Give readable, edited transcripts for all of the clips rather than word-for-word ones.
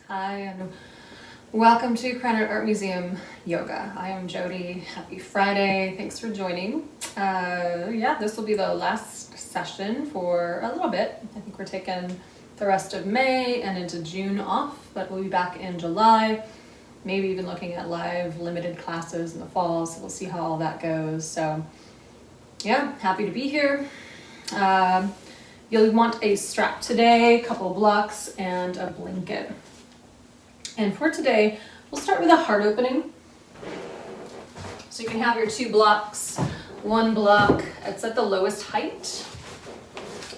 Hi, and welcome to Krannert Art Museum Yoga. I am Jodi. Happy Friday. Thanks for joining. This will be the last session for a little bit. I think we're taking the rest of May and into June off, but we'll be back in July, maybe even looking at live limited classes in the fall, so we'll see how all that goes. So yeah, happy to be here. You'll want a strap today, a couple of blocks, and a blanket. And for today, we'll start with a heart opening. So you can have your 2 blocks. One block, it's at the lowest height,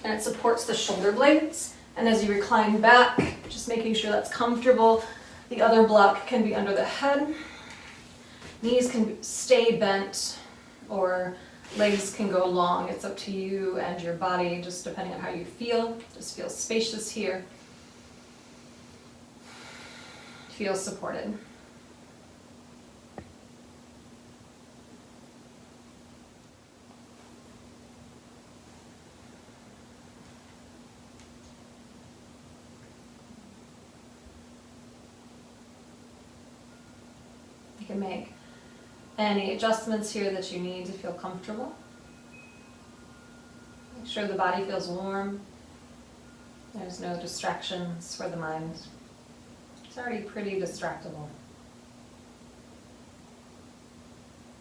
and it supports the shoulder blades. And as you recline back, just making sure that's comfortable. The other block can be under the head. Knees can stay bent, or legs can go long. It's up to you and your body, just depending on how you feel. Just feel spacious here. Feel supported. You can make any adjustments here that you need to feel comfortable. Make sure the body feels warm. There's no distractions for the mind. It's already pretty distractible.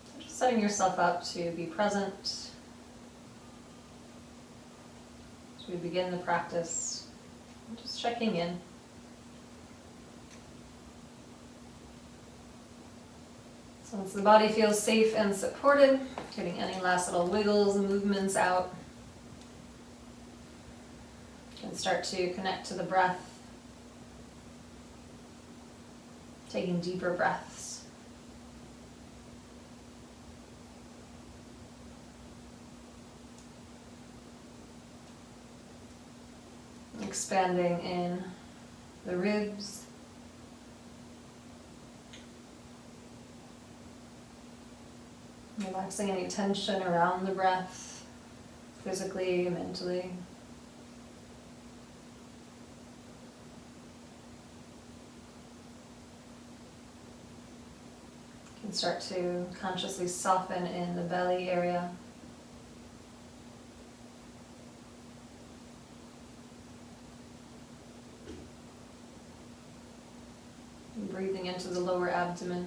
So just setting yourself up to be present as we begin the practice. Just checking in. So once the body feels safe and supported, getting any last little wiggles and movements out. You can start to connect to the breath. Taking deeper breaths. Expanding in the ribs. Relaxing any tension around the breath, physically, mentally. You can start to consciously soften in the belly area. And breathing into the lower abdomen.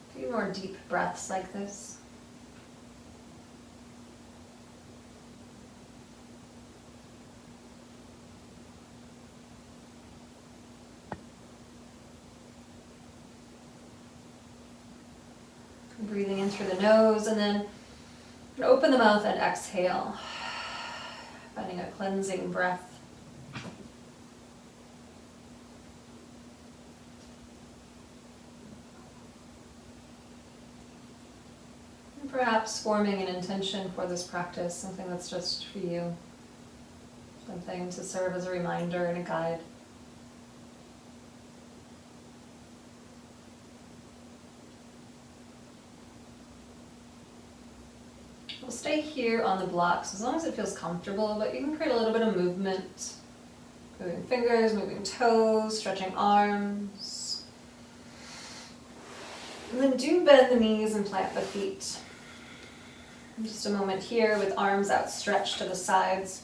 A few more deep breaths like this. Breathing in through the nose, and then open the mouth and exhale, finding a cleansing breath. And perhaps forming an intention for this practice, something that's just for you, something to serve as a reminder and a guide. We'll stay here on the blocks as long as it feels comfortable, but you can create a little bit of movement. Moving fingers, moving toes, stretching arms. And then do bend the knees and plant the feet. Just a moment here with arms outstretched to the sides.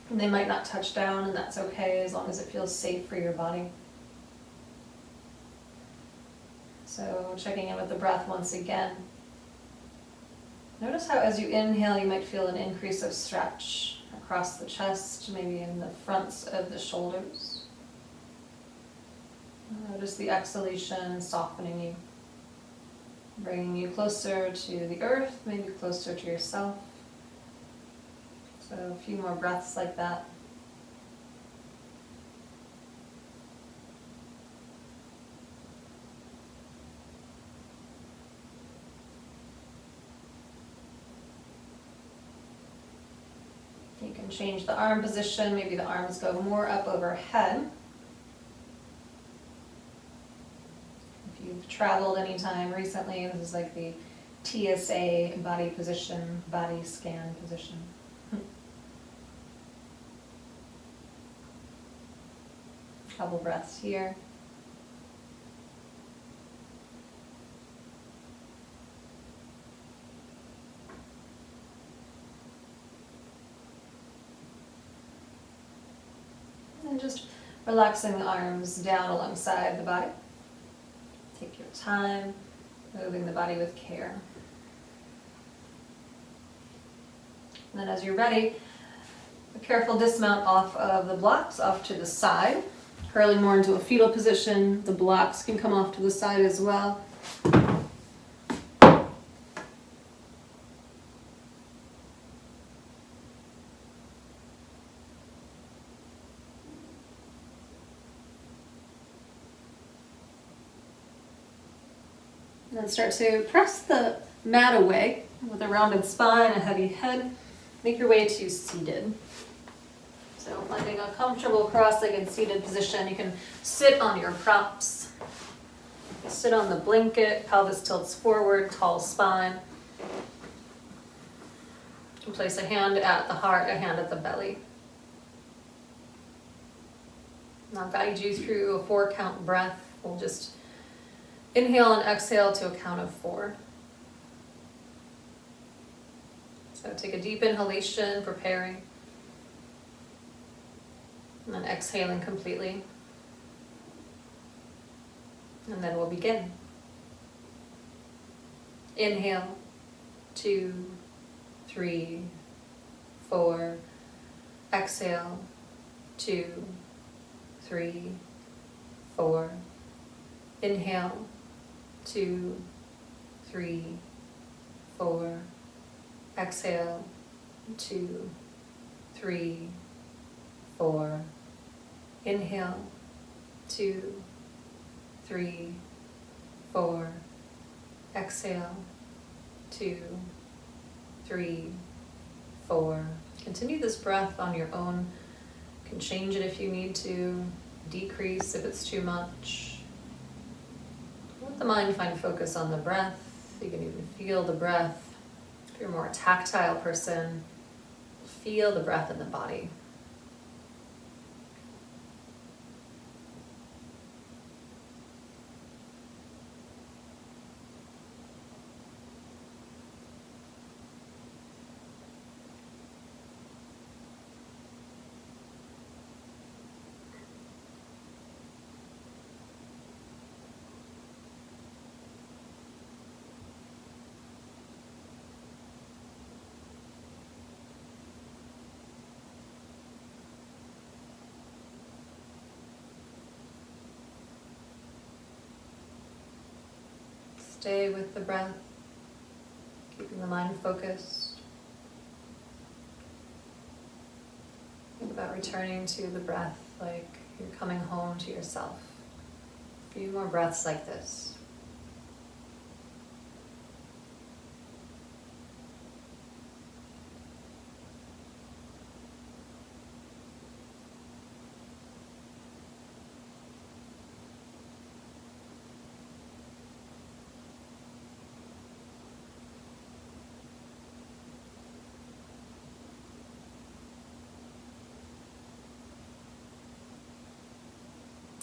And they might not touch down, and that's okay as long as it feels safe for your body. So checking in with the breath once again. Notice how as you inhale, you might feel an increase of stretch across the chest, maybe in the fronts of the shoulders. Notice the exhalation softening you, bringing you closer to the earth, maybe closer to yourself. So a few more breaths like that. You can change the arm position, maybe the arms go more up overhead. If you've traveled anytime recently, this is like the TSA body position, body scan position. Couple breaths here. And just relaxing the arms down alongside the body. Take your time, moving the body with care. And then as you're ready, a careful dismount off of the blocks, off to the side, curling more into a fetal position. The blocks can come off to the side as well. And then start to press the mat away with a rounded spine, a heavy head. Make your way to seated. So finding a comfortable cross-legged seated position. You can sit on your props. Sit on the blanket, pelvis tilts forward, tall spine. You can place a hand at the heart, a hand at the belly. And I'll guide you through a 4-count breath. We'll just inhale and exhale to a count of 4. So take a deep inhalation, preparing. And then exhaling completely. And then we'll begin. Inhale, 2, 3, 4. Exhale, 2, 3, 4. Inhale, 2, 3, 4. Exhale, 2, 3, 4. Inhale, 2, 3, 4. Exhale, 2, 3, 4. Continue this breath on your own. You can change it if you need to, decrease if it's too much. Let the mind find focus on the breath. You can even feel the breath. If you're a more tactile person, feel the breath in the body. Stay with the breath, keeping the mind focused. Think about returning to the breath like you're coming home to yourself. A few more breaths like this.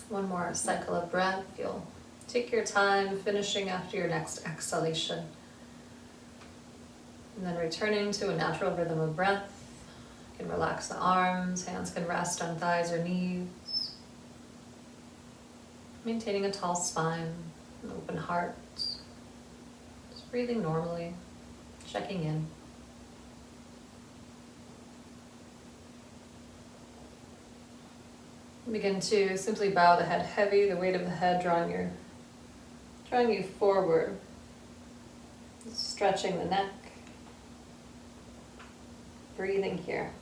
One more cycle of breath. You'll take your time finishing after your next exhalation. And then returning to a natural rhythm of breath. You can relax the arms, hands can rest on thighs or knees. Maintaining a tall spine, an open heart. Just breathing normally, checking in. Begin to simply bow the head heavy, the weight of the head drawing you forward, stretching the neck, breathing here.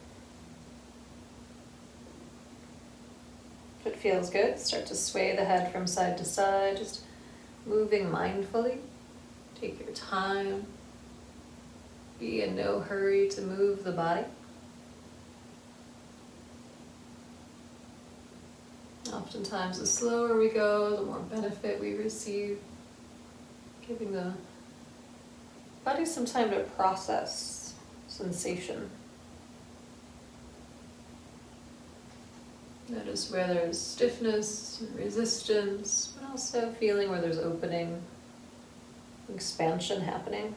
If it feels good, start to sway the head from side to side, just moving mindfully. Take your time. Be in no hurry to move the body. Oftentimes, the slower we go, the more benefit we receive. Giving the body some time to process sensation. Notice where there's stiffness and resistance, but also feeling where there's opening, expansion happening.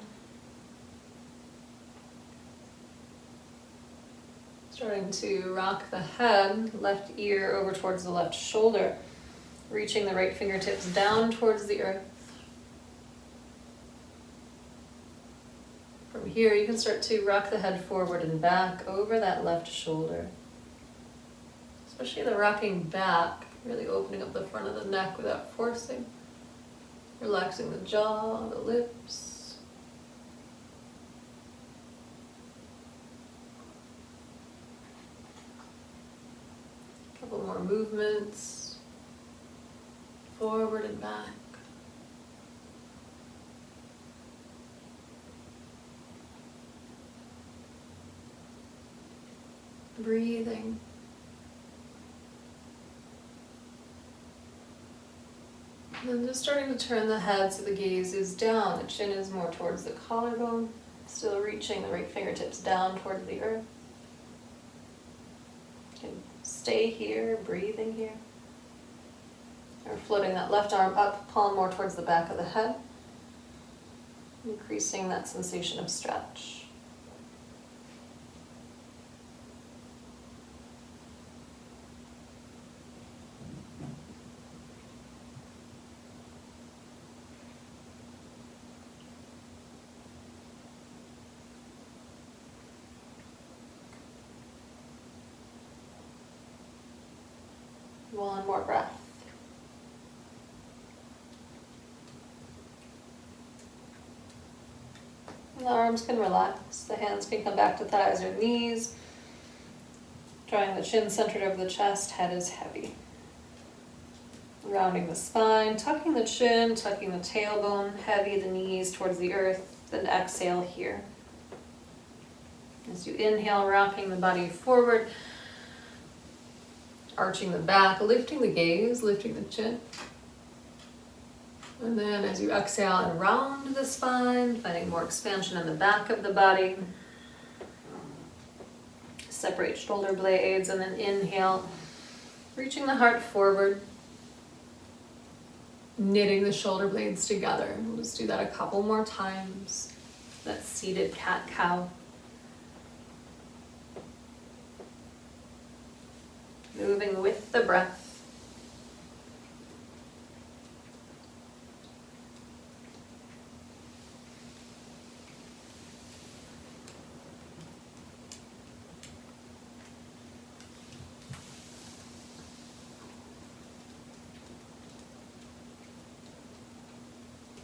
Starting to rock the head, left ear over towards the left shoulder, reaching the right fingertips down towards the earth. From here, you can start to rock the head forward and back over that left shoulder. Especially the rocking back, really opening up the front of the neck without forcing. Relaxing the jaw, the lips. A couple more movements, forward and back. Breathing. And then just starting to turn the head so the gaze is down. The chin is more towards the collarbone. Still reaching the right fingertips down towards the earth. You can stay here, breathing here. Or floating that left arm up, palm more towards the back of the head. Increasing that sensation of stretch. One more breath. And the arms can relax. The hands can come back to thighs or knees. Drawing the chin centered over the chest, head is heavy. Rounding the spine, tucking the chin, tucking the tailbone, heavy the knees towards the earth, then exhale here. As you inhale, rocking the body forward, arching the back, lifting the gaze, lifting the chin. And then as you exhale and round the spine, finding more expansion in the back of the body. Separate shoulder blades and then inhale, reaching the heart forward, knitting the shoulder blades together. We'll just do that a couple more times. That seated cat-cow. Moving with the breath.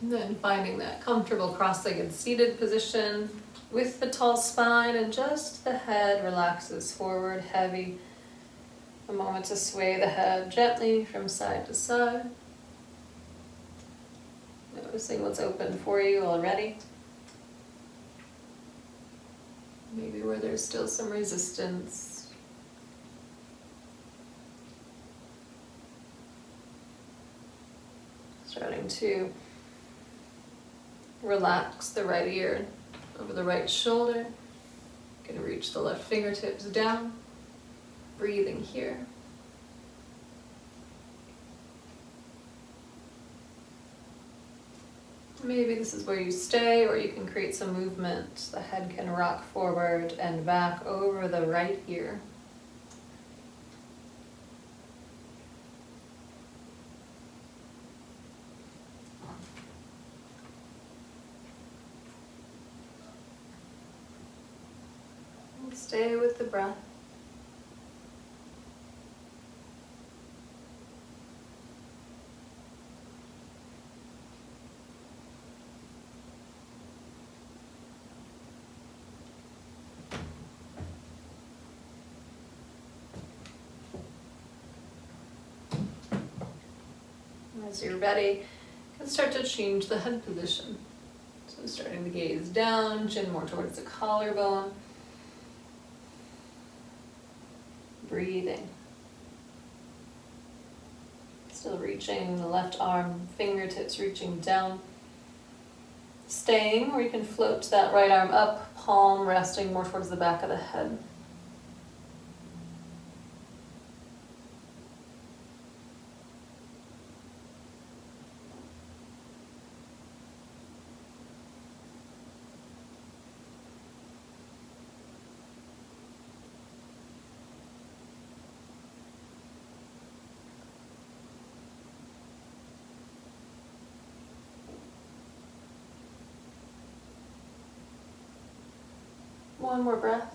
And then finding that comfortable cross-legged seated position with the tall spine, and just the head relaxes forward, heavy. A moment to sway the head gently from side to side. Noticing what's open for you already. Maybe where there's still some resistance. Starting to relax the right ear over the right shoulder. You can reach the left fingertips down. Breathing here. Maybe this is where you stay, or you can create some movement. The head can rock forward and back over the right ear. And stay with the breath. As you're ready, you can start to change the head position. So starting to gaze down, chin more towards the collarbone. Breathing. Still reaching the left arm, fingertips reaching down. Staying, or you can float that right arm up, palm resting more towards the back of the head. One more breath.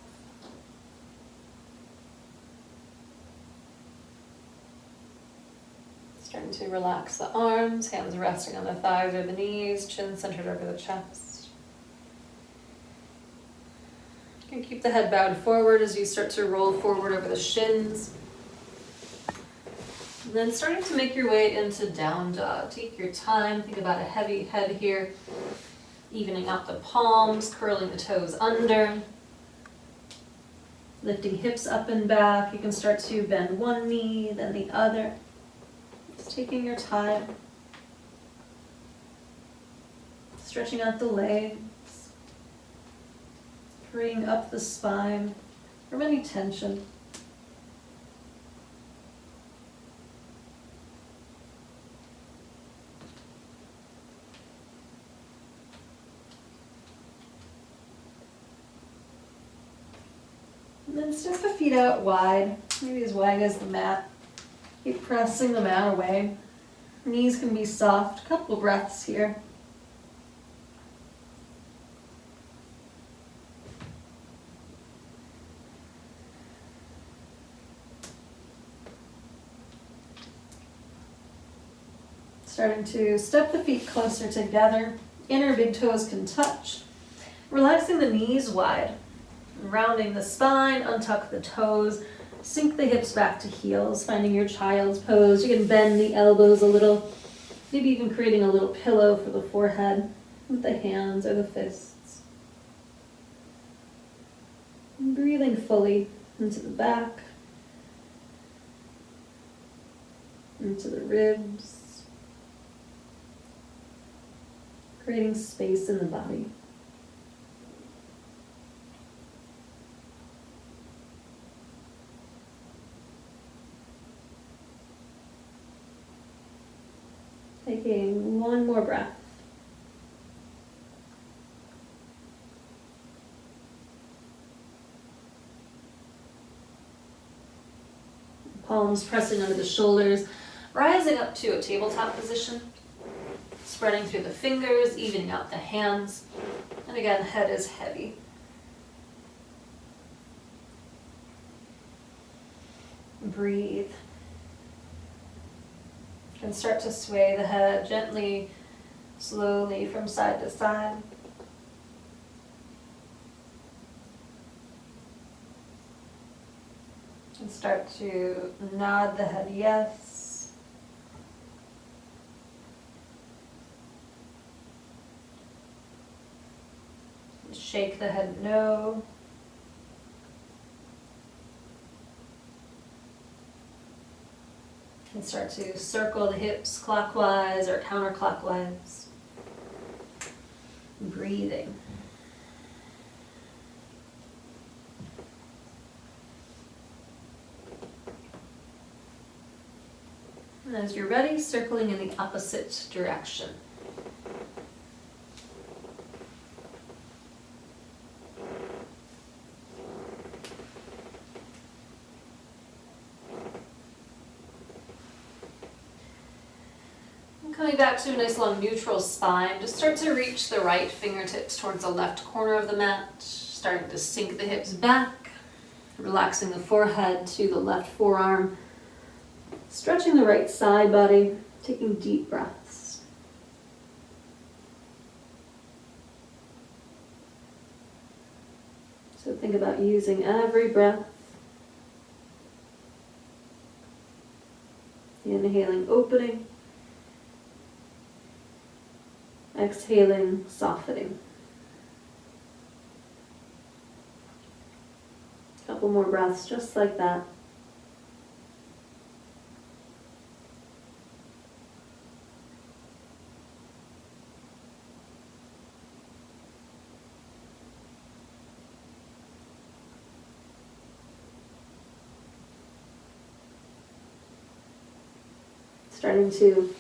Starting to relax the arms, hands resting on the thighs or the knees, chin centered over the chest. You can keep the head bowed forward as you start to roll forward over the shins. And then starting to make your way into down dog. Take your time, think about a heavy head here. Evening out the palms, curling the toes under. Lifting hips up and back. You can start to bend one knee, then the other. Just taking your time. Stretching out the legs. Freeing up the spine from any tension. And then step the feet out wide, maybe as wide as the mat. Keep pressing the mat away. Knees can be soft. Couple breaths here. Starting to step the feet closer together. Inner big toes can touch. Relaxing the knees wide. Rounding the spine, untuck the toes. Sink the hips back to heels, finding your child's pose. You can bend the elbows a little. Maybe even creating a little pillow for the forehead with the hands or the fists. And breathing fully into the back. Into the ribs. Creating space in the body. Taking one more breath. Palms pressing under the shoulders, rising up to a tabletop position. Spreading through the fingers, evening out the hands. And again, head is heavy. Breathe. You can start to sway the head gently, slowly from side to side. And start to nod the head yes. Shake the head no. And start to circle the hips clockwise or counterclockwise. Breathing. And as you're ready, circling in the opposite direction. Coming back to a nice long neutral spine, just start to reach the right fingertips towards the left corner of the mat, starting to sink the hips back, relaxing the forehead to the left forearm, stretching the right side body, taking deep breaths. So think about using every breath. Inhaling, opening. Exhaling, softening. Couple more breaths just like that. Starting to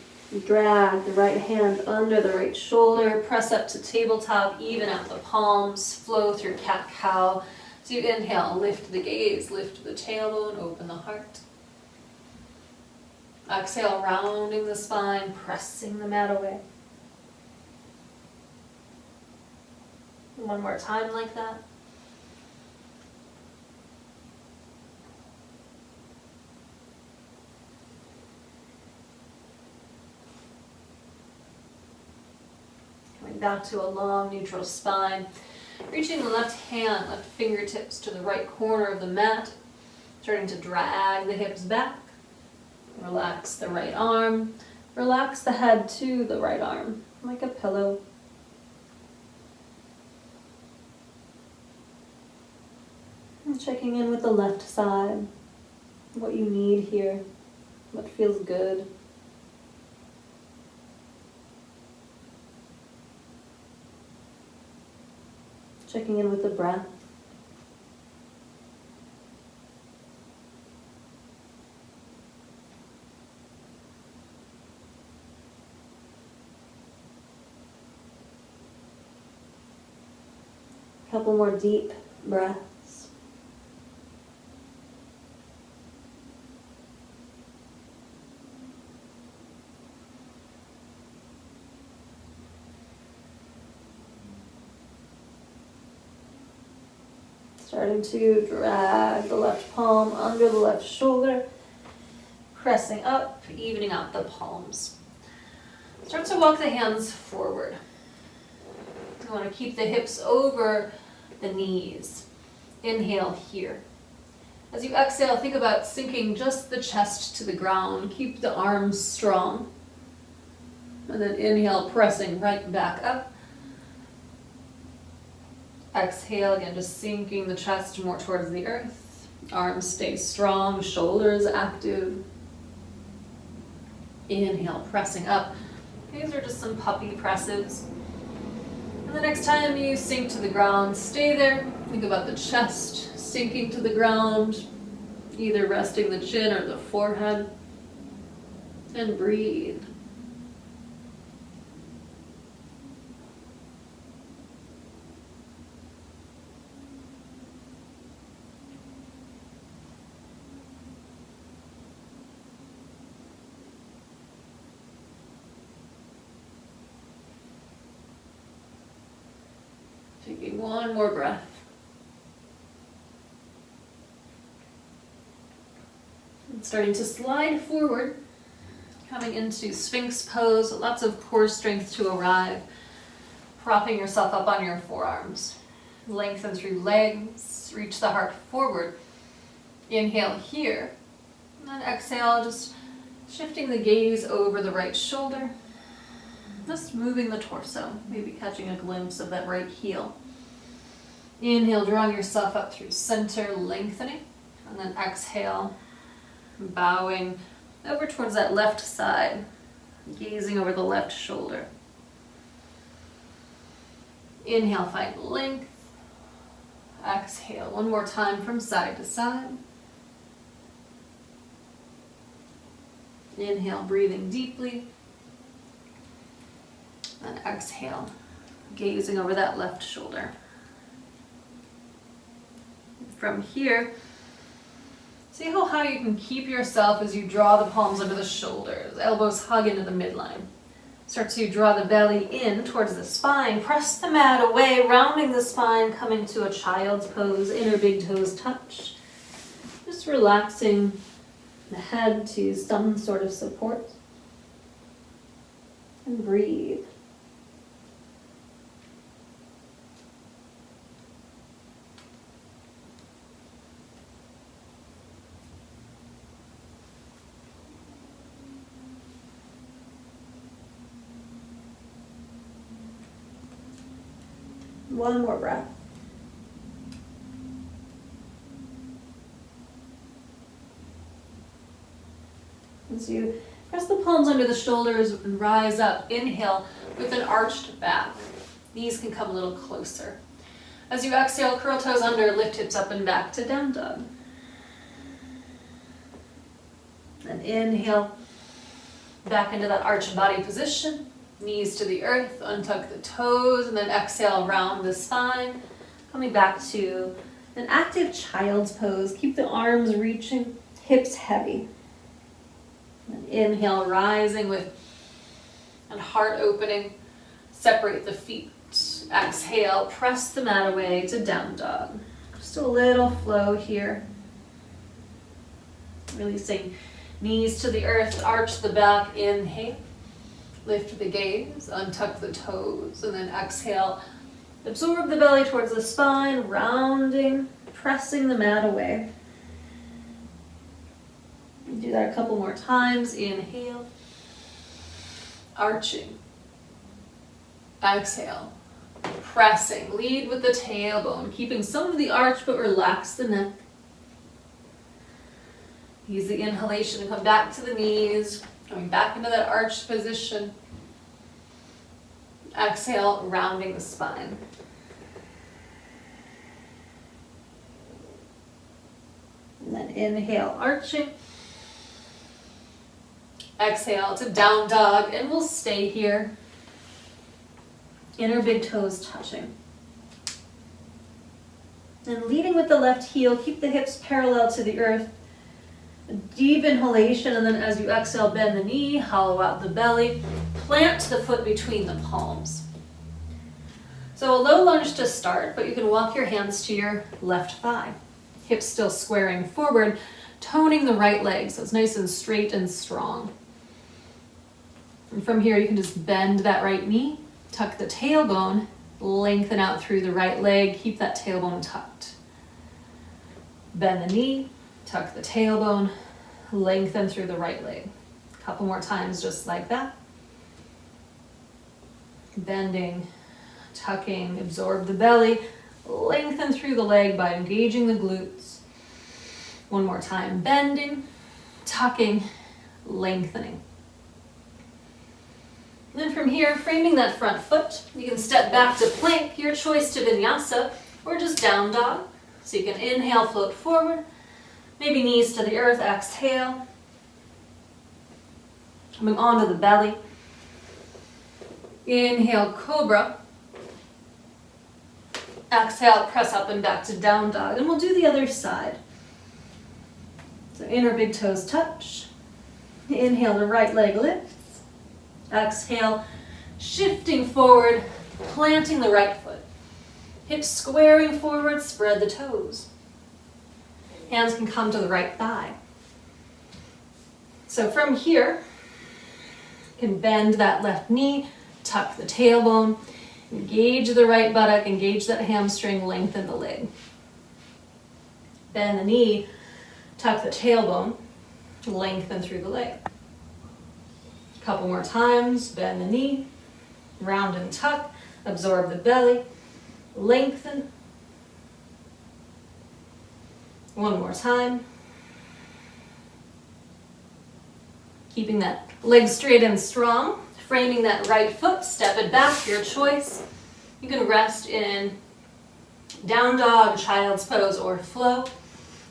drag the right hand under the right shoulder, press up to tabletop, even out the palms, flow through cat-cow. So you inhale, lift the gaze, lift the tailbone, open the heart. Exhale, rounding the spine, pressing the mat away. One more time like that. back to a long neutral spine. Reaching the left hand, left fingertips to the right corner of the mat. Starting to drag the hips back. Relax the right arm. Relax the head to the right arm, like a pillow. And checking in with the left side. What you need here. What feels good. Checking in with the breath. A couple more deep breaths. Starting to drag the left palm under the left shoulder, pressing up, evening out the palms. Start to walk the hands forward. You want to keep the hips over the knees. Inhale here. As you exhale, think about sinking just the chest to the ground. Keep the arms strong. And then inhale, pressing right back up. Exhale, again, just sinking the chest more towards the earth. Arms stay strong, shoulders active. Inhale, pressing up. These are just some puppy presses. And the next time you sink to the ground, stay there. Think about the chest sinking to the ground, either resting the chin or the forehead. And breathe. Taking one more breath. And starting to slide forward, coming into Sphinx Pose, lots of core strength to arrive. Propping yourself up on your forearms. Lengthen through legs, reach the heart forward. Inhale here, and then exhale, just shifting the gaze over the right shoulder. Just moving the torso, maybe catching a glimpse of that right heel. Inhale, drawing yourself up through center, lengthening. And then exhale, bowing over towards that left side, gazing over the left shoulder. Inhale, find length. Exhale, one more time from side to side. Inhale, breathing deeply. And exhale, gazing over that left shoulder. From here, see how high you can keep yourself as you draw the palms under the shoulders, elbows hug into the midline. Start to draw the belly in towards the spine, press the mat away, rounding the spine, coming to a child's pose, inner big toes touch. Just relaxing the head to some sort of support. And breathe. One more breath. As you press the palms under the shoulders and rise up, inhale with an arched back. Knees can come a little closer. As you exhale, curl toes under, lift hips up and back to down dog. Then inhale, back into that arched body position. Knees to the earth, untuck the toes, and then exhale, round the spine. Coming back to an active child's pose. Keep the arms reaching, hips heavy. And inhale, rising with and heart opening. Separate the feet. Exhale, press the mat away to down dog. Just a little flow here. Releasing knees to the earth, arch the back, inhale. Lift the gaze, untuck the toes, and then exhale. Absorb the belly towards the spine, rounding, pressing the mat away. Do that a couple more times. Inhale. Arching. Exhale. Pressing. Lead with the tailbone, keeping some of the arch, but relax the neck. Use the inhalation to come back to the knees, going back into that arched position. Exhale, rounding the spine. And then inhale, arching. Exhale to down dog, and we'll stay here. Inner big toes touching. And leading with the left heel, keep the hips parallel to the earth. A deep inhalation, and then as you exhale, bend the knee, hollow out the belly, plant the foot between the palms. So a low lunge to start, but you can walk your hands to your left thigh. Hips still squaring forward, toning the right leg so it's nice and straight and strong. And from here, you can just bend that right knee, tuck the tailbone, lengthen out through the right leg, keep that tailbone tucked. Bend the knee, tuck the tailbone, lengthen through the right leg. A couple more times just like that. Bending, tucking, absorb the belly, lengthen through the leg by engaging the glutes. One more time, bending, tucking, lengthening. And then from here, framing that front foot, you can step back to plank, your choice to vinyasa, or just down dog. So you can inhale, float forward, maybe knees to the earth, exhale. Coming onto the belly. Inhale, cobra. Exhale, press up and back to down dog. And we'll do the other side. So inner big toes touch. Inhale, the right leg lifts. Exhale, shifting forward, planting the right foot. Hips squaring forward, spread the toes. Hands can come to the right thigh. So from here, you can bend that left knee, tuck the tailbone, engage the right buttock, engage that hamstring, lengthen the leg. Bend the knee, tuck the tailbone, lengthen through the leg. Couple more times, bend the knee, round and tuck, absorb the belly, lengthen. One more time. Keeping that leg straight and strong, framing that right foot, step it back, your choice. You can rest in down dog, child's pose, or flow.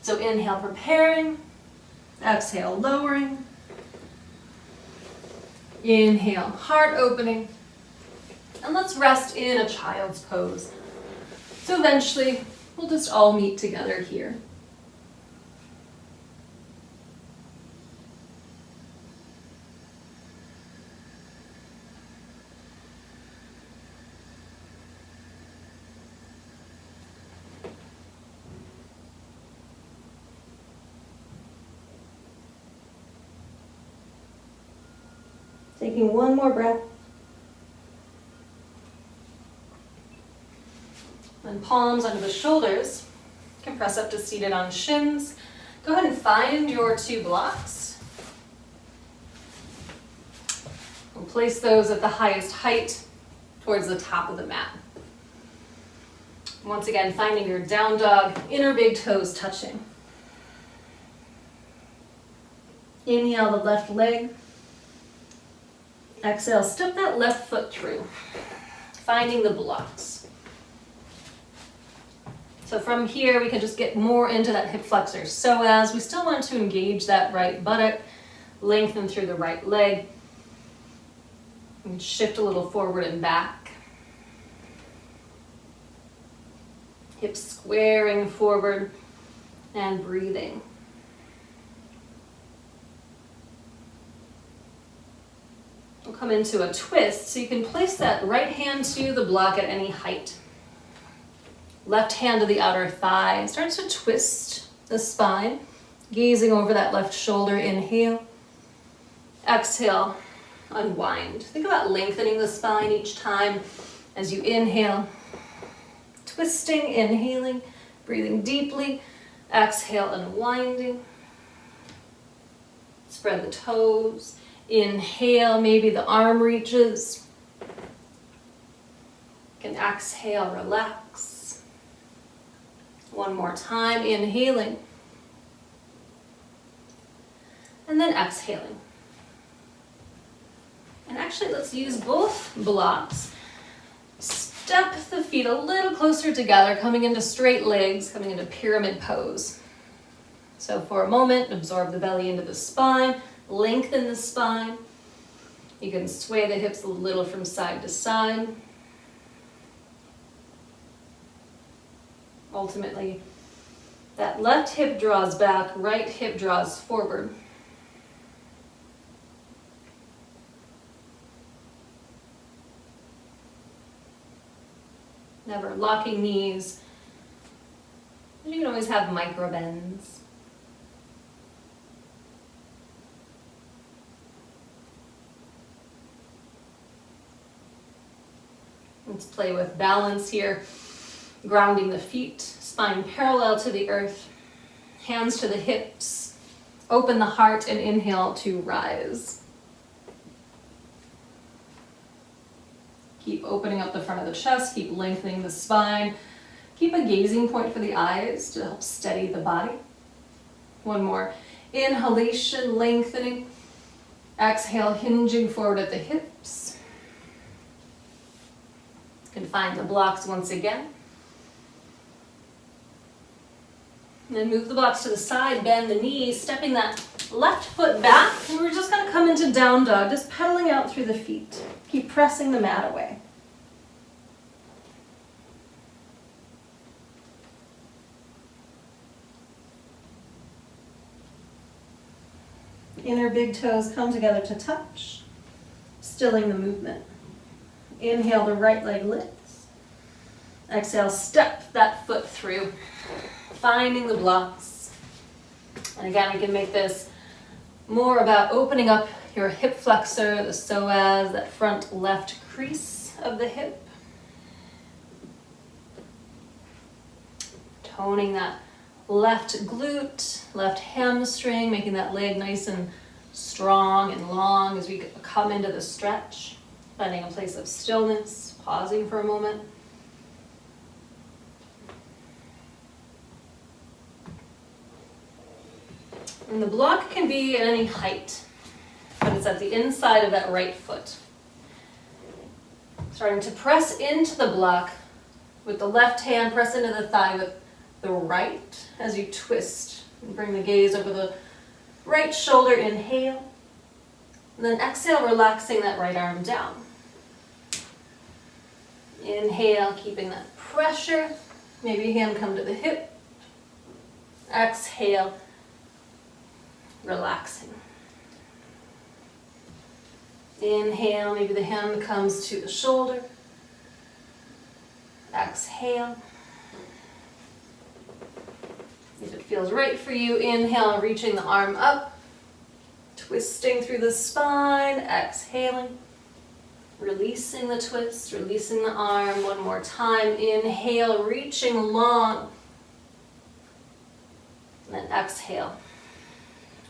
So inhale, preparing, exhale, lowering. Inhale, heart opening, and let's rest in a child's pose. So eventually, we'll just all meet together here. Taking one more breath. Then palms under the shoulders. You can press up to seated on shins. Go ahead and find your two blocks. We'll place those at the highest height towards the top of the mat. Once again, finding your down dog, inner big toes touching. Inhale the left leg. Exhale, step that left foot through, finding the blocks. So from here, we can just get more into that hip flexor psoas. We still want to engage that right buttock, lengthen through the right leg, and shift a little forward and back. Hips squaring forward and breathing. We'll come into a twist, so you can place that right hand to the block at any height. Left hand to the outer thigh. Start to twist the spine, gazing over that left shoulder. Inhale. Exhale. unwind. Think about lengthening the spine each time as you inhale. Twisting, inhaling, breathing deeply. Exhale, unwinding. Spread the toes. Inhale, maybe the arm reaches. You can exhale, relax. One more time, inhaling. And then exhaling. And actually, let's use both blocks. Step the feet a little closer together, coming into straight legs, coming into pyramid pose. So for a moment, absorb the belly into the spine, lengthen the spine. You can sway the hips a little from side to side. Ultimately, that left hip draws back, right hip draws forward. Never locking knees. You can always have micro bends. Let's play with balance here. Grounding the feet, spine parallel to the earth, hands to the hips. Open the heart and inhale to rise. Keep opening up the front of the chest, keep lengthening the spine. Keep a gazing point for the eyes to help steady the body. One more. Inhalation, lengthening. Exhale, hinging forward at the hips. You can find the blocks once again. And then move the blocks to the side, bend the knees, stepping that left foot back. And we're just going to come into down dog, just pedaling out through the feet. Keep pressing the mat away. Inner big toes come together to touch, stilling the movement. Inhale, the right leg lifts. Exhale, step that foot through, finding the blocks. And again, we can make this more about opening up your hip flexor, the psoas, that front left crease of the hip. Toning that left glute, left hamstring, making that leg nice and strong and long as we come into the stretch. Finding a place of stillness, pausing for a moment. And the block can be at any height, but it's at the inside of that right foot. Starting to press into the block with the left hand, press into the thigh with the right as you twist. And bring the gaze over the right shoulder, inhale. And then exhale, relaxing that right arm down. Inhale, keeping that pressure. Maybe hand come to the hip. Exhale, relaxing. Inhale, maybe the hand comes to the shoulder. Exhale. If it feels right for you, inhale, reaching the arm up, twisting through the spine, exhaling, releasing the twist, releasing the arm. One more time, inhale, reaching long, and then exhale.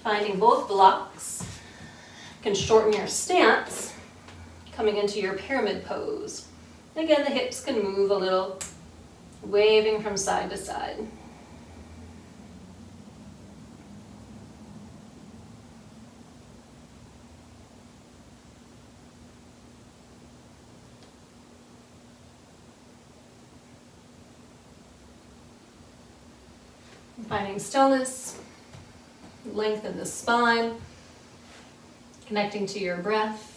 Finding both blocks. You can shorten your stance, coming into your pyramid pose. Again, the hips can move a little, waving from side to side. Finding stillness, lengthen the spine, connecting to your breath.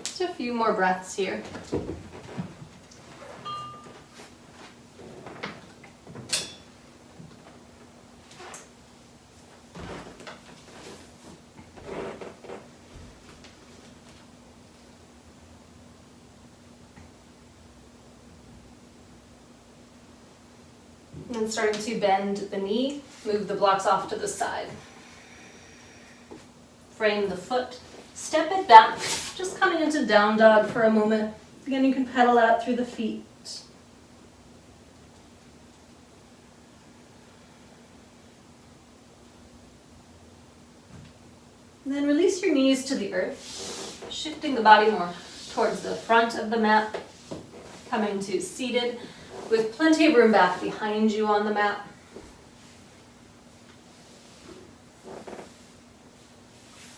Just a few more breaths here. And starting to bend the knee, Move the blocks off to the side. Frame the foot. Step it back. Just coming into down dog for a moment. Again, you can pedal out through the feet. And then release your knees to the earth, shifting the body more towards the front of the mat, coming to seated with plenty of room back behind you on the mat.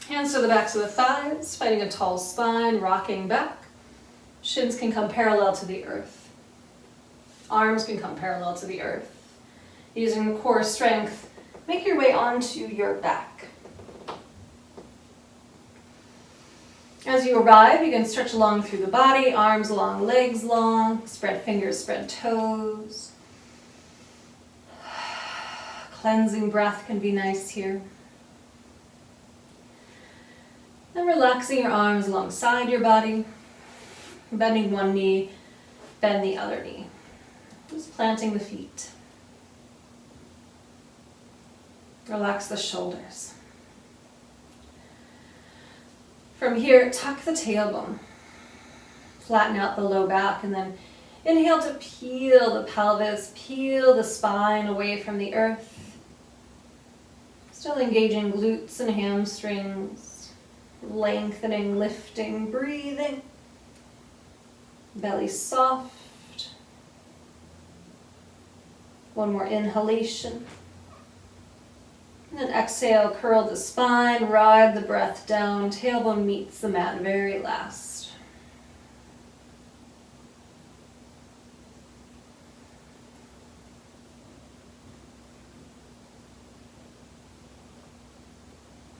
Hands to the backs of the thighs, finding a tall spine, rocking back. Shins can come parallel to the earth. Arms can come parallel to the earth. Using core strength, make your way onto your back. As you arrive, you can stretch along through the body, arms long, legs long, spread fingers, spread toes. Cleansing breath can be nice here. And relaxing your arms alongside your body, bending one knee, bend the other knee. Just planting the feet. Relax the shoulders. From here, tuck the tailbone. Flatten out the low back and then inhale to peel the pelvis, peel the spine away from the earth. Still engaging glutes and hamstrings, lengthening, lifting, breathing. Belly soft. One more inhalation. And then exhale, curl the spine, ride the breath down, tailbone meets the mat, very last.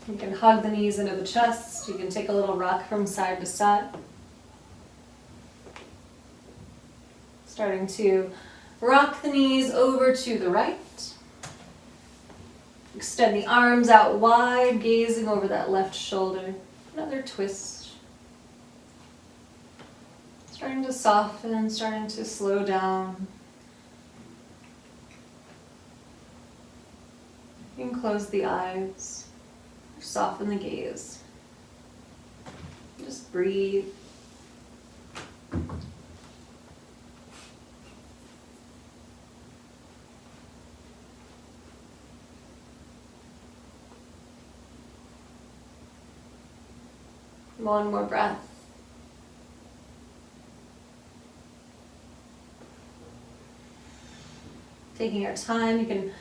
You can hug the knees into the chest, you can take a little rock from side to side. Starting to rock the knees over to the right. Extend the arms out wide, gazing over that left shoulder. Another twist. Starting to soften, starting to slow down. You can close the eyes, or soften the gaze. Just breathe. One more breath. Taking your time, you can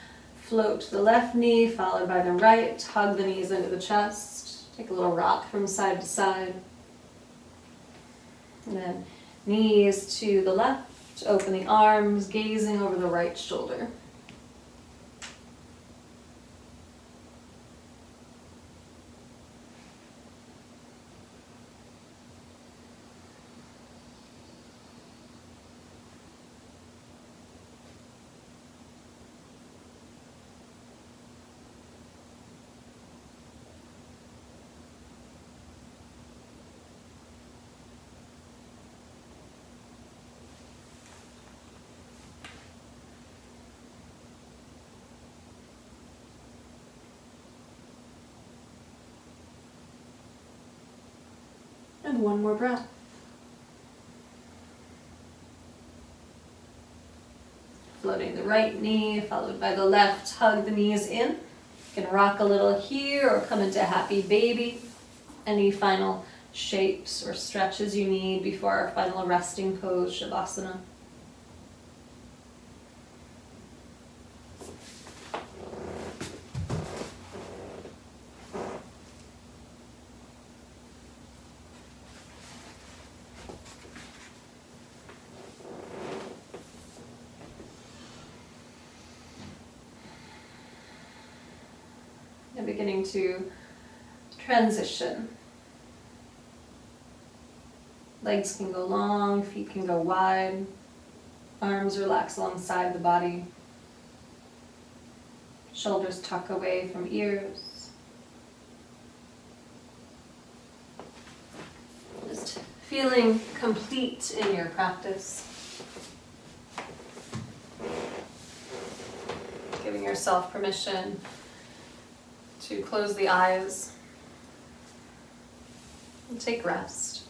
float the left knee, followed by the right. Hug the knees into the chest. Take a little rock from side to side. And then knees to the left. Open the arms, gazing over the right shoulder. And one more breath. Floating the right knee, followed by the left. Hug the knees in. You can rock a little here or come into happy baby. Any final shapes or stretches you need before our final resting pose, Shavasana. And beginning to transition. Legs can go long, feet can go wide, arms relax alongside the body, shoulders tuck away from ears. Just feeling complete in your practice. Giving yourself permission to close the eyes and take rest.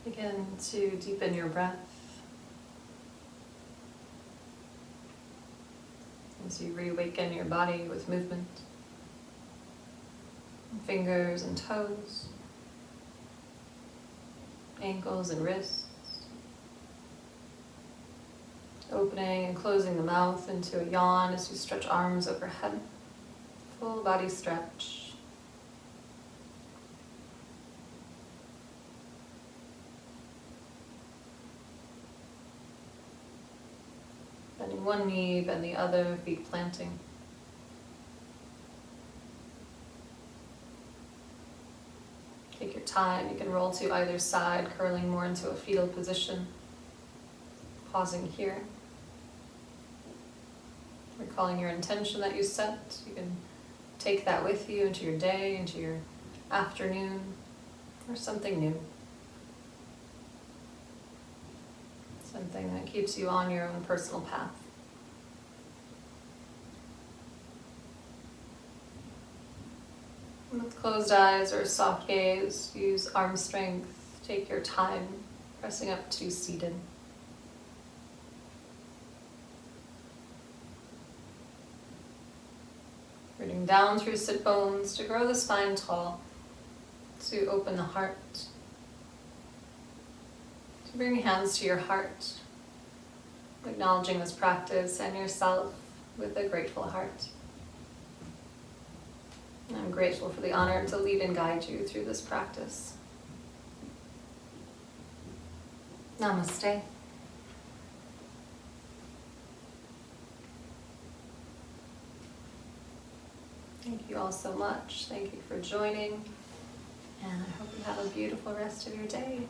Begin to deepen your breath as you reawaken your body with movement, fingers and toes, ankles and wrists, opening and closing the mouth into a yawn as you stretch arms overhead, full body stretch. Bending one knee, bend the other, feet planting. Take your time, you can roll to either side, curling more into a fetal position. Pausing here. Recalling your intention that you set. You can take that with you into your day, into your afternoon, or something new. Something that keeps you on your own personal path. With closed eyes or soft gaze, use arm strength, take your time, pressing up to seated. Rooting down through sit bones to grow the spine tall, to open the heart. To bring your hands to your heart, acknowledging this practice and yourself with a grateful heart. I'm grateful for the honor to lead and guide you through this practice. Namaste. Thank you all so much. Thank you for joining, and I hope you have a beautiful rest of your day.